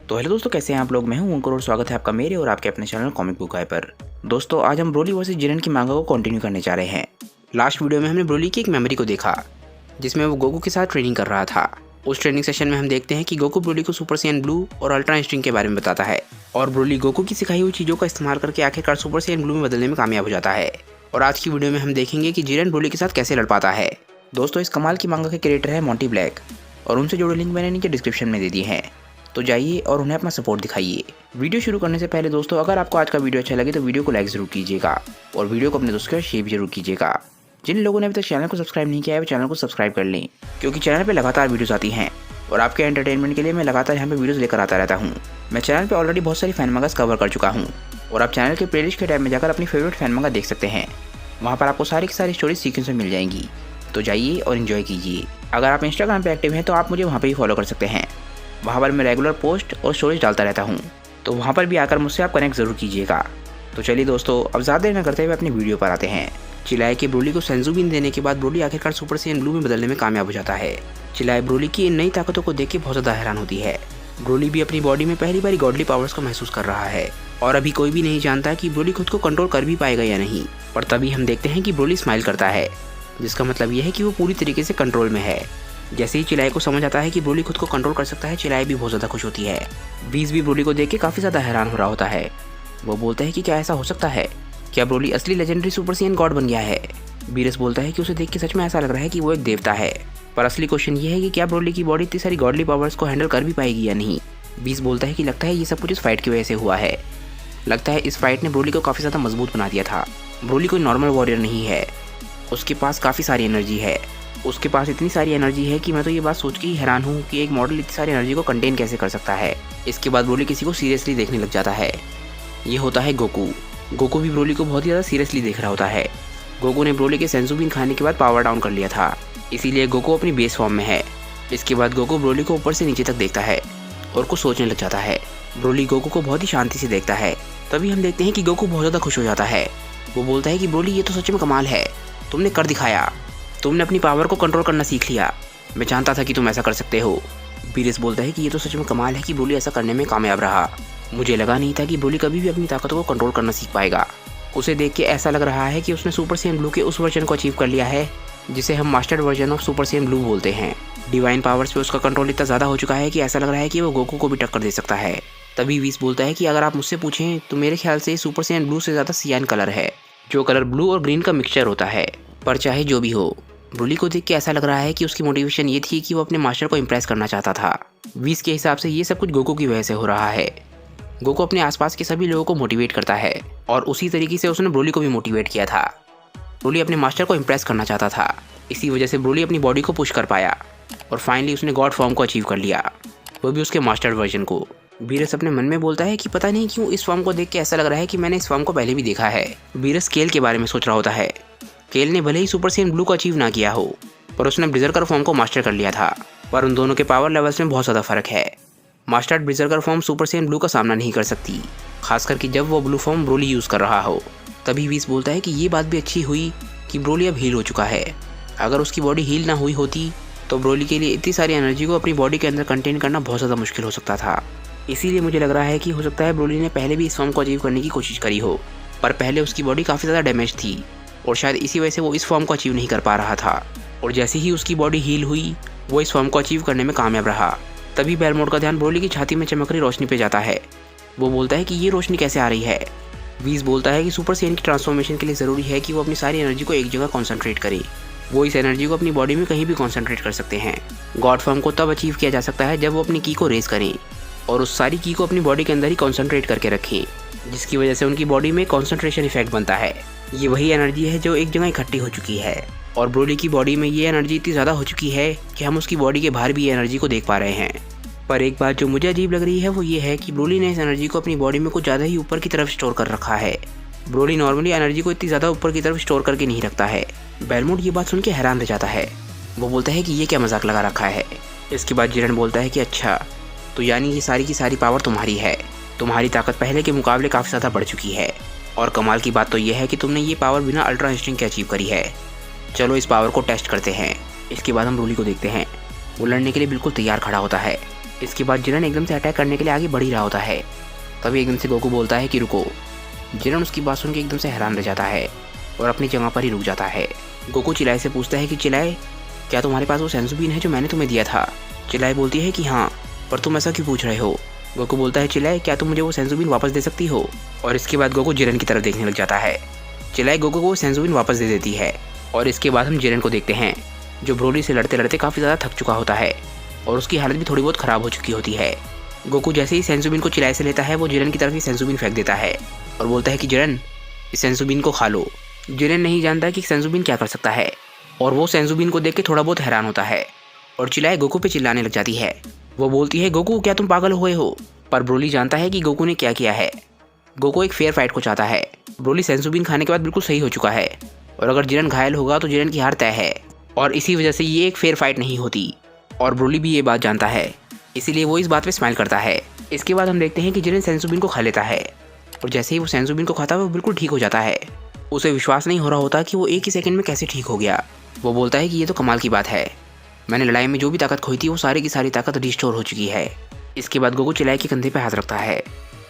तो हेलो दोस्तों, कैसे हैं आप लोग। मैं हूं अंकुर और स्वागत है आपका मेरे और आपके अपने चैनल कॉमिक बुक गाय पर। दोस्तों, आज हम ब्रोली वर्सेस जिरेन की मांगा को कंटिन्यू करने जा रहे हैं। लास्ट वीडियो में हमने ब्रोली की एक मेमोरी को देखा जिसमें वो गोकू के साथ ट्रेनिंग कर रहा था। उस ट्रेनिंग सेशन में हम देखते हैं कि गोकू ब्रोली को सुपर सैयन ब्लू और अल्ट्रा इंस्टिंक्ट के बारे में बताता है और ब्रोली गोकू की सिखाई हुई चीज़ों का इस्तेमाल करके आखिरकार सुपर सैयन ब्लू में बदलने में कामयाब हो जाता है। और आज की वीडियो में हम देखेंगे कि जिरेन ब्रोली के साथ कैसे लड़ पाता है। दोस्तों, इस कमाल की मांगा के क्रिएटर है मोंटी ब्लैक और उनसे जुड़े लिंक मैंने नीचे डिस्क्रिप्शन में दे दिए हैं, तो जाइए और उन्हें अपना सपोर्ट दिखाइए। वीडियो शुरू करने से पहले दोस्तों, अगर आपको आज का वीडियो अच्छा लगे तो वीडियो को लाइक जरूर कीजिएगा और वीडियो को अपने दोस्तों के साथ शेयर भी जरूर कीजिएगा। जिन लोगों ने अभी तक चैनल को सब्सक्राइब नहीं किया है वो चैनल को सब्सक्राइब कर लें, क्योंकि चैनल पे लगातार वीडियोस आती हैं और आपके एंटरटेनमेंट के लिए मैं लगातार यहाँ पे वीडियोस लेकर आता रहता हूँ। मैं चैनल पे ऑलरेडी बहुत सारी फैन मंगास कवर कर चुका हूँ और आप चैनल के प्लेलिस्ट के टैब में जाकर अपनी फेवरेट फैन मंगा देख सकते हैं। वहाँ पर आपको सारी की सारी स्टोरीज सीक्वेंस में मिल जाएंगी, तो जाइए और इन्जॉय कीजिए। अगर आप इंस्टाग्राम पे एक्टिव हैं तो आप मुझे वहाँ पर भी फॉलो कर सकते हैं। वहाँ पर मैं रेगुलर पोस्ट और स्टोरीज डालता रहता हूँ, तो वहाँ पर भी आकर मुझसे आप कनेक्ट ज़रूर कीजिएगा। तो चलिए दोस्तों, अब ज़्यादा देर न करते हुए अपनी वीडियो पर आते हैं। चिल्लाए के ब्रोली को सेंजुबिन देने के बाद ब्रोली आखिरकार सुपर सैयन ब्लू में बदलने में कामयाब हो जाता है। चिल्लाए ब्रोली की इन नई ताकतों को देख के बहुत ज़्यादा हैरान होती है। ब्रोली भी अपनी बॉडी में पहली बार गॉडली पावर्स को महसूस कर रहा है और अभी कोई भी नहीं जानता कि ब्रोली खुद को कंट्रोल कर भी पाएगा या नहीं। पर तभी हम देखते हैं कि ब्रोली स्माइल करता है, जिसका मतलब यह है कि वो पूरी तरीके से कंट्रोल में है। जैसे ही चिल्लाए को समझ आता है कि ब्रोली खुद को कंट्रोल कर सकता है, चिल्लाए भी बहुत ज़्यादा खुश होती है। बीस भी ब्रोली को देख के काफ़ी ज़्यादा हैरान हो रहा होता है। वो बोलता है कि क्या ऐसा हो सकता है, क्या ब्रोली असली लेजेंडरी सुपर सैयन गॉड बन गया है। बीरस बोलता है कि उसे देख के सच में ऐसा लग रहा है कि वो एक देवता है, पर असली क्वेश्चन ये है कि क्या ब्रोली की बॉडी इतनी सारी गॉडली पावर्स को हैंडल कर भी पाएगी या नहीं। बीस बोलता है कि लगता है ये सब कुछ इस फाइट की वजह से हुआ है। लगता है इस फाइट ने ब्रोली को काफ़ी ज़्यादा मजबूत बना दिया था। ब्रोली कोई नॉर्मल वॉरियर नहीं है, उसके पास काफ़ी सारी एनर्जी है। उसके पास इतनी सारी एनर्जी है कि मैं तो ये बात सोच के ही हैरान हूँ कि एक मॉडल इतनी सारी एनर्जी को कंटेन कैसे कर सकता है। इसके बाद ब्रोली किसी को सीरियसली देखने लग जाता है। ये होता है गोकू। गोकू भी ब्रोली को बहुत ही ज़्यादा सीरियसली देख रहा होता है। गोकू ने ब्रोली के सेंजुबिन खाने के बाद पावर डाउन कर लिया था, इसीलिए गोकू अपनी बेस फॉर्म में है। इसके बाद गोकू ब्रोली को ऊपर से नीचे तक देखता है और कुछ सोचने लग जाता है। ब्रोली गोकू को बहुत ही शांति से देखता है। तभी हम देखते हैं कि गोकू बहुत ज़्यादा खुश हो जाता है। वो बोलता है कि ब्रोली, ये तो सच में कमाल है, तुमने कर दिखाया, तुमने अपनी पावर को कंट्रोल करना सीख लिया। मैं जानता था कि तुम ऐसा कर सकते हो। बीरस बोलता है कि ये तो सच में कमाल है कि ब्रोली ऐसा करने में कामयाब रहा। मुझे लगा नहीं था कि ब्रोली कभी भी अपनी ताकतों को कंट्रोल करना सीख पाएगा। उसे देख के ऐसा लग रहा है कि उसने सुपर सैयन ब्लू के उस वर्जन को अचीव कर लिया है जिसे हम mastered version of super Saiyan blue बोलते हैं। डिवाइन पावर्स पे उसका कंट्रोल इतना ज़्यादा हो चुका है कि ऐसा लग रहा है कि वो गोकू को भी टक्कर दे सकता है। तभी वीस बोलता है कि अगर आप मुझसे पूछें तो मेरे ख्याल से सुपर सैयन ब्लू से ज़्यादा सियान कलर है, जो कलर ब्लू और ग्रीन का मिक्सचर होता है। पर चाहे जो भी हो, ब्रोली को देख के ऐसा लग रहा है कि उसकी मोटिवेशन ये थी कि वो अपने मास्टर को इम्प्रेस करना चाहता था। वीस के हिसाब से ये सब कुछ गोकू की वजह से हो रहा है। गोकू अपने आसपास के सभी लोगों को मोटिवेट करता है और उसी तरीके से उसने ब्रोली को भी मोटिवेट किया था। ब्रोली अपने मास्टर को इम्प्रेस करना चाहता था, इसी वजह से ब्रोली अपनी बॉडी को पुश कर पाया और फाइनली उसने गॉड फॉर्म को अचीव कर लिया, वो भी उसके मास्टर्ड वर्जन को। बीरस अपने मन में बोलता है कि पता नहीं क्यों इस फॉर्म को देख के ऐसा लग रहा है कि मैंने इस फॉर्म को पहले भी देखा है। बीरस केल के बारे में सोच रहा होता है। केल ने भले ही सुपर सैयन ब्लू को अचीव ना किया हो, पर उसने ब्रिजर्कर फॉर्म को मास्टर कर लिया था। पर उन दोनों के पावर लेवल्स में बहुत ज़्यादा फर्क है। Mastered berserker form super Saiyan blue का सामना नहीं कर सकती, खासकर कि जब वो ब्लू फॉर्म ब्रोली यूज़ कर रहा हो। तभी वीस बोलता है कि ये बात भी अच्छी हुई कि ब्रोली अब हील हो चुका है। अगर उसकी बॉडी हील ना हुई होती तो ब्रोली के लिए इतनी सारी एनर्जी को अपनी बॉडी के अंदर कंटेन करना बहुत ज़्यादा मुश्किल हो सकता था। इसीलिए मुझे लग रहा है कि हो सकता है ब्रोली ने पहले भी इस फॉर्म को अचीव करने की कोशिश करी हो, पर पहले उसकी बॉडी काफ़ी ज़्यादा डैमेज थी और शायद इसी वजह से वो इस फॉर्म को अचीव नहीं कर पा रहा था। और जैसे ही उसकी बॉडी हील हुई, वो इस फॉर्म को अचीव करने में कामयाब रहा। तभी बेलमोड का ध्यान ब्रोली की छाती में चमक रही रोशनी पे जाता है। वो बोलता है कि ये रोशनी कैसे आ रही है। वीस बोलता है कि सुपर सैयन की ट्रांसफॉर्मेशन के लिए ज़रूरी है कि वो अपनी सारी एनर्जी को एक जगह कॉन्सेंट्रेट करे। वो इस एनर्जी को अपनी बॉडी में कहीं भी कॉन्सेंट्रेट कर सकते हैं। गॉड फॉर्म को तब अचीव किया जा सकता है जब वो अपनी की को रेज करें और उस सारी की को अपनी बॉडी के अंदर ही कॉन्सेंट्रेट करके रखें, जिसकी वजह से उनकी बॉडी में कॉन्सेंट्रेशन इफेक्ट बनता है। ये वही एनर्जी है जो एक जगह इकट्ठी हो चुकी है और ब्रोली की बॉडी में ये एनर्जी इतनी ज़्यादा हो चुकी है कि हम उसकी बॉडी के बाहर भी ये एनर्जी को देख पा रहे हैं। पर एक बात जो मुझे अजीब लग रही है वो ये है कि ब्रोली ने इस एनर्जी को अपनी बॉडी में कुछ ज़्यादा ही ऊपर की तरफ स्टोर कर रखा है। ब्रोली नॉर्मली एनर्जी को इतनी ज़्यादा ऊपर की तरफ स्टोर करके नहीं रखता है। बेलमोड ये बात सुन के हैरान रह जाता है। वो बोलता है कि ये क्या मजाक लगा रखा है। इसके बाद जिरेन बोलता है कि अच्छा, तो यानी ये सारी की सारी पावर तुम्हारी है, तुम्हारी ताकत पहले के मुकाबले काफ़ी ज़्यादा बढ़ चुकी है और कमाल की बात तो ये है कि तुमने ये पावर बिना अल्ट्रा इंस्टिंक्ट के अचीव करी है। चलो इस पावर को टेस्ट करते हैं। इसके बाद हम ब्रोली को देखते हैं, वो लड़ने के लिए बिल्कुल तैयार खड़ा होता है। इसके बाद जिरन एकदम से अटैक करने के लिए आगे बढ़ ही रहा होता है। तभी एकदम से गोकू बोलता है कि रुको। जिरन उसकी बात सुन के एकदम से हैरान रह जाता है और अपनी जगह पर ही रुक जाता है। गोकू चिल्लाए से पूछता है कि चिल्लाए, क्या तुम्हारे पास वो सेंसू बीन है जो मैंने तुम्हें दिया था? चिल्लाए बोलती है कि हाँ, पर तुम ऐसा क्यों पूछ रहे हो? गोकू बोलता है चिल्लाए, क्या तुम मुझे वो सेंसू बीन वापस दे सकती हो? और इसके बाद गोकू जिरन की तरफ देखने लग जाता है। चिल्लाए गोकू को सेंसू बीन वापस दे देती है और इसके बाद हम जिरन को देखते हैं जो ब्रोली से लड़ते लड़ते काफ़ी ज़्यादा थक चुका होता है और उसकी हालत भी थोड़ी बहुत ख़राब हो चुकी होती है। गोकू जैसे ही सेंसू बीन को चिल्लाए से लेता है वो जिरन की तरफ ही सेंसू बीन फेंक देता है और बोलता है कि जिरन, इस सेंसू बीन को खा लो। जिरन नहीं जानता कि सेंसू बीन क्या कर सकता है और वो सेंसू बीन को देख के थोड़ा बहुत हैरान होता है और चिल्लाए गोकू पे चिल्लाने लग जाती है। वो बोलती है गोकू, क्या तुम पागल हुए हो? पर ब्रोली जानता है कि गोकू ने क्या किया है। गोकू एक फेयर फाइट को चाहता है। ब्रोली सेंसू बीन खाने के बाद बिल्कुल सही हो चुका है और अगर जिरन घायल होगा तो जिरन की हार तय है और इसी वजह से ये एक फेयर फाइट नहीं होती और ब्रोली भी ये बात जानता है, इसीलिए वो इस बात पे स्माइल करता है। इसके बाद हम देखते हैं कि जिरन सेंसू बीन को खा लेता है और जैसे ही वो सेंसू बीन को खाता है वो बिल्कुल ठीक हो जाता है। उसे विश्वास नहीं हो रहा होता कि वो एक ही सेकंड में कैसे ठीक हो गया। वो बोलता है कि ये तो कमाल की बात है, मैंने लड़ाई में जो भी ताकत खोई थी वो सारी की सारी ताकत रिस्टोर हो चुकी है। इसके बाद गोकू चिल्लाए के कंधे पे हाथ रखता है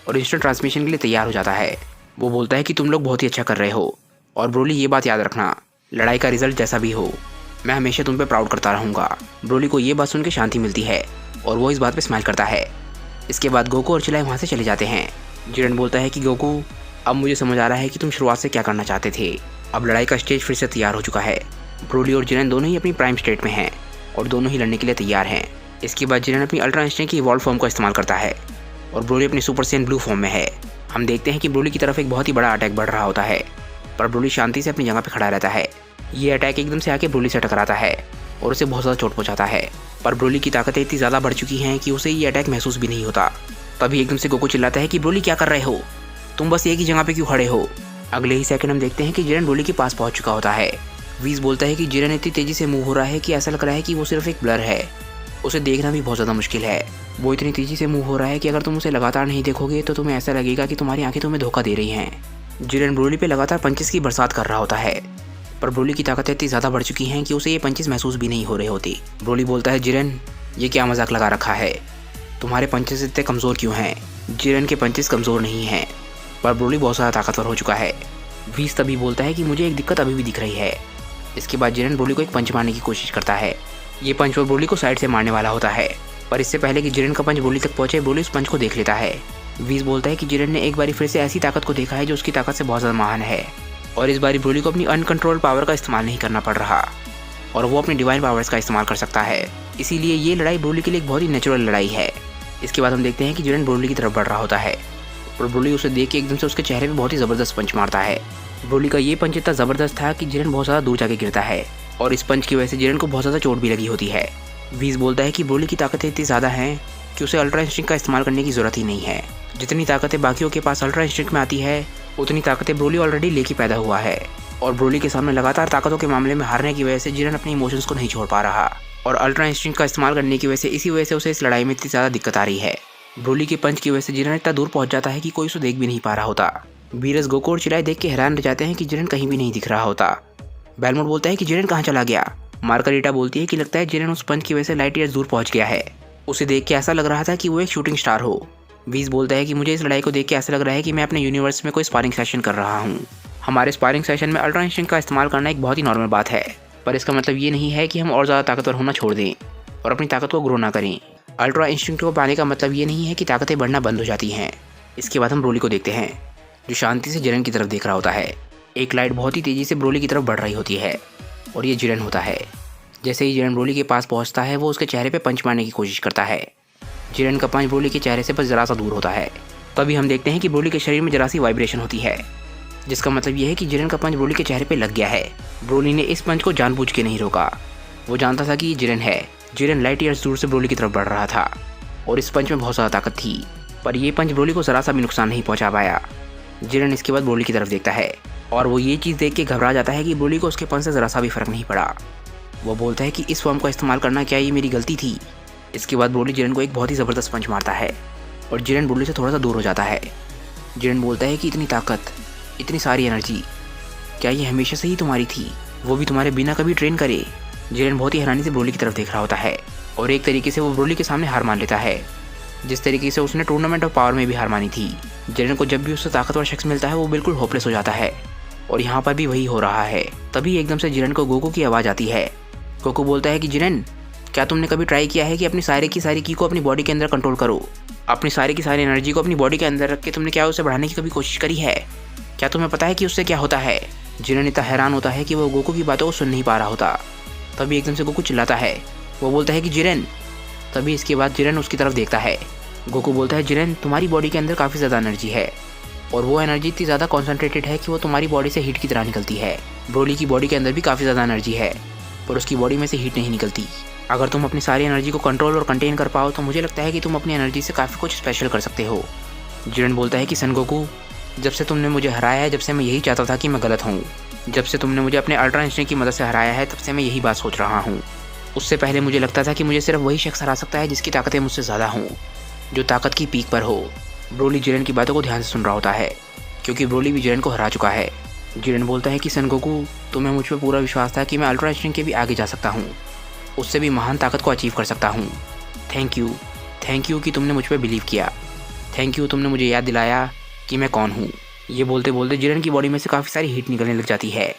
और इंस्टेंट ट्रांसमिशन के लिए तैयार हो जाता है। वो बोलता है कि तुम लोग बहुत ही अच्छा कर रहे हो और ब्रोली ये बात याद रखना, लड़ाई का रिजल्ट जैसा भी हो मैं हमेशा तुम पे प्राउड करता रहूँगा। ब्रोली को ये बात सुन के शांति मिलती है और वो इस बात पे स्माइल करता है। इसके बाद गोकू और चिल्लाए वहाँ से चले जाते हैं। जिरन बोलता है कि गोकू, अब मुझे समझ आ रहा है कि तुम शुरुआत से क्या करना चाहते थे। अब लड़ाई का स्टेज फिर से तैयार हो चुका है। ब्रोली और जिरन दोनों ही अपनी प्राइम स्टेट में हैं और दोनों ही लड़ने के लिए तैयार हैं। इसके बाद जिरन अपनी अल्ट्रा इंस्टिंक्ट की इवॉल्व फॉर्म का इस्तेमाल करता है और ब्रोली अपनी सुपर सैयन ब्लू फॉर्म में है। हम देखते हैं कि ब्रोली की तरफ एक बहुत ही बड़ा अटैक बढ़ रहा होता है पर ब्रोली शांति से अपनी जगह पर खड़ा रहता है। ये अटैक एकदम से आके ब्रोली से टकराता है और उसे बहुत ज़्यादा चोट पहुंचाता है पर ब्रोली की ताकतें इतनी ज़्यादा बढ़ चुकी हैं कि उसे ये अटैक महसूस भी नहीं होता। तभी एकदम से गोकू चिल्लाता है कि ब्रोली क्या कर रहे हो, तुम बस एक ही जगह पे क्यों खड़े हो? अगले ही सेकंड हम देखते हैं कि जिरन ब्रोली के पास पहुंच चुका होता है। वीज बोलता है कि जिरन इतनी तेजी से मूव हो रहा है कि ऐसा लग रहा है कि वो सिर्फ एक ब्लर है, उसे देखना भी बहुत ज़्यादा मुश्किल है। वो इतनी तेजी से मूव हो रहा है कि अगर तुम उसे लगातार नहीं देखोगे तो तुम्हें ऐसा लगेगा कि तुम्हारी आंखें तुम्हें धोखा दे रही हैं। जिरन ब्रोली पे लगातार पंचेस की बरसात कर रहा होता है पर ब्रोली की ताकतें इतनी ज़्यादा बढ़ चुकी हैं कि उसे ये पंचेस महसूस भी नहीं हो रहे होती। ब्रोली बोलता है जिरन, ये क्या मजाक लगा रखा है, तुम्हारे पंचेस इतने कमज़ोर क्यों हैं? जिरन के पंचेस कमज़ोर नहीं हैं पर ब्रोली बहुत ज़्यादा ताकतवर हो चुका है। वीज तभी बोलता है कि मुझे एक दिक्कत अभी भी दिख रही है। इसके बाद जिरन ब्रोली को एक पंच मारने की कोशिश करता है। ये पंच वो ब्रोली को साइड से मारने वाला होता है पर इससे पहले कि जिरन का पंच ब्रोली तक पहुंचे ब्रोली उस पंच को देख लेता है। वीज बोलता है कि जिरन ने एक बारी फिर से ऐसी ताकत को देखा है जो उसकी ताकत से बहुत ज़्यादा महान है और इस बारी ब्रोली को अपनी अनकंट्रोल पावर का इस्तेमाल नहीं करना पड़ रहा और वो अपनी डिवाइन पावर्स का इस्तेमाल कर सकता है। इसीलिए ये लड़ाई ब्रोली के लिए एक बहुत ही नेचुरल लड़ाई है। इसके बाद हम देखते हैं कि जिरन ब्रोली की तरफ बढ़ रहा होता है और ब्रोली उसे देख के एकदम से उसके चेहरे पे बहुत ही ज़बरदस्त पंच मारता है। ब्रोली का ये पंच इतना ज़बरदस्त था कि जिरन बहुत ज़्यादा दूर जाके गिरता है और इस पंच की वजह से जिरन को बहुत ज़्यादा चोट भी लगी होती है। वीज बोलता है कि ब्रोली की ताकतें इतनी ज़्यादा हैं कि उसे अल्ट्रा इंस्टिंक्ट का इस्तेमाल करने की ज़रूरत ही नहीं है। जितनी ताकतें बाकियों के पास अल्ट्रा इंस्टिंक्ट में आती है उतनी ताकतें ब्रोली ऑलरेडी लेके पैदा हुआ है और ब्रोली के सामने लगातार ताकतों के मामले में हारने की वजह से जिरन अपने इमोशंस को नहीं छोड़ पा रहा और अल्ट्रा इंस्टिंक्ट का इस्तेमाल करने की वजह से इसी वजह से उसे इस लड़ाई में इतनी ज़्यादा दिक्कत आ रही है। ब्रोली के पंच की वजह से जिरन इतना दूर पहुंच जाता है कि कोई उसे देख भी नहीं पा रहा होता। बीरस, गोकू और चिल्लाए देख के हैरान रह जाते हैं कि जिरन कहीं भी नहीं दिख रहा होता। बेलमोट बोलता है कि जिरन कहाँ चला गया। मार्गारीटा बोलती है कि लगता है जिरन उस पंच की वजह से लाइट ईयर्स दूर पहुंच गया है, उसे देख के ऐसा लग रहा था कि वो एक शूटिंग स्टार हो। वीज बोलता है कि मुझे इस लड़ाई को देख के ऐसा लग रहा है कि मैं अपने यूनिवर्स में कोई स्पारिंग सेशन कर रहा हूँ। हमारे स्पारिंग सेशन में अल्ट्रा इंस्टिंक्ट का इस्तेमाल करना एक बहुत ही नॉर्मल बात है पर इसका मतलब ये नहीं है कि हम और ज़्यादा ताकतवर होना छोड़ दें और अपनी ताकत को ग्रो ना करें। अल्ट्रा इंस्टिंक्ट को पाने का मतलब ये नहीं है कि ताकतें बढ़ना बंद हो जाती हैं। इसके बाद हम ब्रोली को देखते हैं जो शांति से जिरन की तरफ देख रहा होता है। एक लाइट बहुत ही तेज़ी से ब्रोली की तरफ बढ़ रही होती है और ये जिरन होता है। जैसे ही जिरन ब्रोली के पास पहुंचता है वो उसके चेहरे पे पंच मारने की कोशिश करता है। जिरन का पंच ब्रोली के चेहरे से बस ज़रा सा दूर होता है। तभी हम देखते हैं कि ब्रोली के शरीर में जरा सी वाइब्रेशन होती है जिसका मतलब ये है कि जिरन का पंच ब्रोली के चेहरे पे लग गया है। ब्रोली ने इस पंच को जानबूझ के नहीं रोका, वो जानता था कि ये जिरन है। जिरन लाइट ईयर्स दूर से ब्रोली की तरफ बढ़ रहा था और इस पंच में बहुत ज़्यादा ताकत थी पर यह पंच ब्रोली को ज़रा सा भी नुकसान नहीं पहुंचा पाया। जिरन इसके बाद ब्रोली की तरफ देखता है और वो ये चीज़ देख के घबरा जाता है कि ब्रोली को उसके पंच से ज़रा सा भी फ़र्क नहीं पड़ा। वो बोलता है कि इस फॉर्म का इस्तेमाल करना क्या ये मेरी गलती थी। इसके बाद ब्रोली जिरन को एक बहुत ही ज़बरदस्त पंच मारता है और जिरन ब्रोली से थोड़ा सा दूर हो जाता है। जिरन बोलता है कि इतनी ताकत, इतनी सारी एनर्जी, क्या ये हमेशा से ही तुम्हारी थी, वो भी तुम्हारे बिना कभी ट्रेन करे। जिरन बहुत ही हैरानी से ब्रोली की तरफ देख रहा होता है। और एक तरीके से वो ब्रोली के सामने हार मान लेता है, जिस तरीके से उसने टूर्नामेंट ऑफ पावर में भी हार मानी थी। जिरेन को जब भी उससे ताकतवर शख्स मिलता है वो बिल्कुल होपलेस हो जाता है, और यहाँ पर भी वही हो रहा है। तभी एकदम से जिरेन को गोकू की आवाज़ आती है। गोकू बोलता है कि जिरेन, क्या तुमने कभी ट्राई किया है कि अपनी सारी की सारी की को अपनी बॉडी के अंदर कंट्रोल करो? अपनी सारी की सारी एनर्जी को अपनी बॉडी के अंदर रख के तुमने क्या उसे बढ़ाने की कभी कोशिश करी है? क्या तुम्हें पता है कि उससे क्या होता है? जिरेन इतना हैरान होता है कि वो गोकू की बातों को सुन नहीं पा रहा होता। तभी एकदम से गोकू चिल्लाता है, वो बोलता है कि जिरेन। तभी इसके बाद जिरेन उसकी तरफ देखता है। गोकू बोलता है, जिरेन तुम्हारी बॉडी के अंदर काफ़ी ज़्यादा एनर्जी है, और वो एनर्जी इतनी ज़्यादा कॉन्सेंट्रेटेड है कि वो तुम्हारी बॉडी से हीट की तरह निकलती है। ब्रोली की बॉडी के अंदर भी काफ़ी ज़्यादा एनर्जी है, पर उसकी बॉडी में से हीट नहीं निकलती। अगर तुम अपनी सारी एनर्जी को कंट्रोल और कंटेन कर पाओ तो मुझे लगता है कि तुम अपनी एनर्जी से काफ़ी कुछ स्पेशल कर सकते हो। जिरेन बोलता है कि सन गोकू, जब से तुमने मुझे हराया है, जब से मैं यही चाहता था कि मैं गलत हूँ। जब से तुमने मुझे अपने अल्ट्रा इंस्टिंक्ट की मदद से हराया है, तब से मैं यही बात सोच रहा हूँ। उससे पहले मुझे लगता था कि मुझे सिर्फ वही शख्स हरा सकता है जिसकी ताकतें मुझसे ज़्यादा हों, जो ताकत की पीक पर हो। ब्रोली जिरेन की बातों को ध्यान से सुन रहा होता है, क्योंकि ब्रोली भी जिरेन को हरा चुका है। जिरेन बोलता है कि सन गोकू, तुम्हें मुझ पर पूरा विश्वास था कि मैं अल्ट्रा इंस्टिंक्ट के भी आगे जा सकता हूँ, उससे भी महान ताकत को अचीव कर सकता हूँ। थैंक यू कि तुमने मुझ पर बिलीव किया। थैंक यू, तुमने मुझे याद दिलाया कि मैं कौन हूँ। ये बोलते बोलते जिरेन की बॉडी में से काफ़ी सारी हीट निकलने लग जाती है,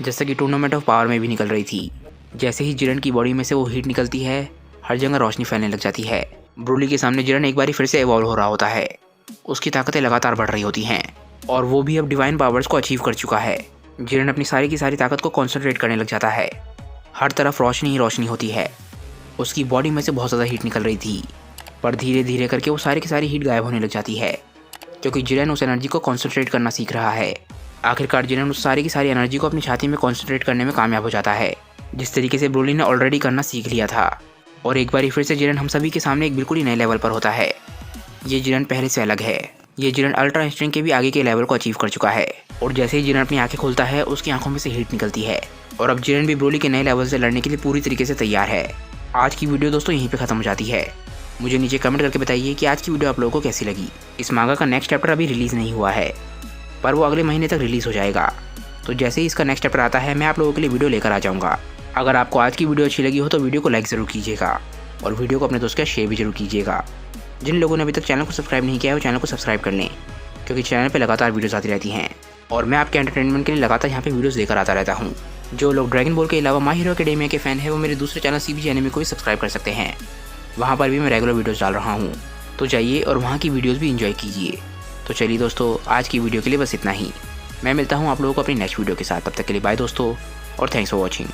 जैसे कि टूर्नामेंट ऑफ पावर में भी निकल रही थी। जैसे ही जिरेन की बॉडी में से वो हीट निकलती है, हर जगह रोशनी फैलने लग जाती है। ब्रोली के सामने जिरेन एक बार फिर से इवॉल्व हो रहा होता है। उसकी ताकतें लगातार बढ़ रही होती हैं, और वो भी अब डिवाइन पावर्स को अचीव कर चुका है। जिरेन अपनी सारी की सारी ताकत को कॉन्सेंट्रेट करने लग जाता है। हर तरफ रोशनी ही रोशनी होती है। उसकी बॉडी में से बहुत ज़्यादा हीट निकल रही थी, पर धीरे धीरे करके वो सारी की सारी हीट गायब होने लग जाती है, क्योंकि जिरेन उस एनर्जी को कॉन्सेंट्रेट करना सीख रहा है। आखिरकार जिरेन उस सारी की सारी एनर्जी को अपनी छाती में कॉन्सेंट्रेट करने में कामयाब हो जाता है, जिस तरीके से ब्रोली ने ऑलरेडी करना सीख लिया था। और एक बार फिर से जिरेन हम सभी के सामने एक बिल्कुल ही नए लेवल पर होता है। ये जिरेन पहले से अलग है। ये जिरेन अल्ट्रा इंस्टिंक्ट के भी आगे के लेवल को अचीव कर चुका है, और जैसे ही जिरेन अपनी आंखें खोलता है, उसकी आंखों में से हीट निकलती है, और अब जिरेन भी ब्रोली के नए लेवल से लड़ने के लिए पूरी तरीके से तैयार है। आज की वीडियो दोस्तों यहीं पे ख़त्म हो जाती है। मुझे नीचे कमेंट करके बताइए कि आज की वीडियो आप लोगों को कैसी लगी। इस मांगा का नेक्स्ट चैप्टर अभी रिलीज़ नहीं हुआ है, पर वो अगले महीने तक रिलीज़ हो जाएगा। तो जैसे ही इसका नेक्स्ट चैप्टर आता है, मैं आप लोगों के लिए वीडियो लेकर आ जाऊँगा। अगर आपको आज की वीडियो अच्छी लगी हो तो वीडियो को लाइक ज़रूर कीजिएगा, और वीडियो को अपने दोस्त के शेयर भी जरूर कीजिएगा। जिन लोगों ने अभी तक चैनल को सब्सक्राइब नहीं किया है वो चैनल को सब्सक्राइब कर लें, क्योंकि चैनल पे लगातार वीडियोस आती रहती हैं, और मैं आपके एंटरटेनमेंट के लिए लगातार यहाँ पे वीडियोस लेकर आता रहता हूँ। जो लोग ड्रैगन बॉल के अलावा माय हीरो एकेडमिया के फ़ैन है वो मेरे दूसरे चैनल CBG एनिमे को भी सब्सक्राइब कर सकते हैं। वहाँ पर भी मैं रेगुलर वीडियोज़ डाल रहा हूँ, तो जाइए और वहाँ की वीडियोज़ भी इंजॉय कीजिए। तो चलिए दोस्तों, आज की वीडियो के लिए बस इतना ही। मैं मिलता हूँ आप लोगों को अपनी नेक्स्ट वीडियो के साथ। तब तक के लिए बाय दोस्तों, और थैंक्स फॉर वॉचिंग।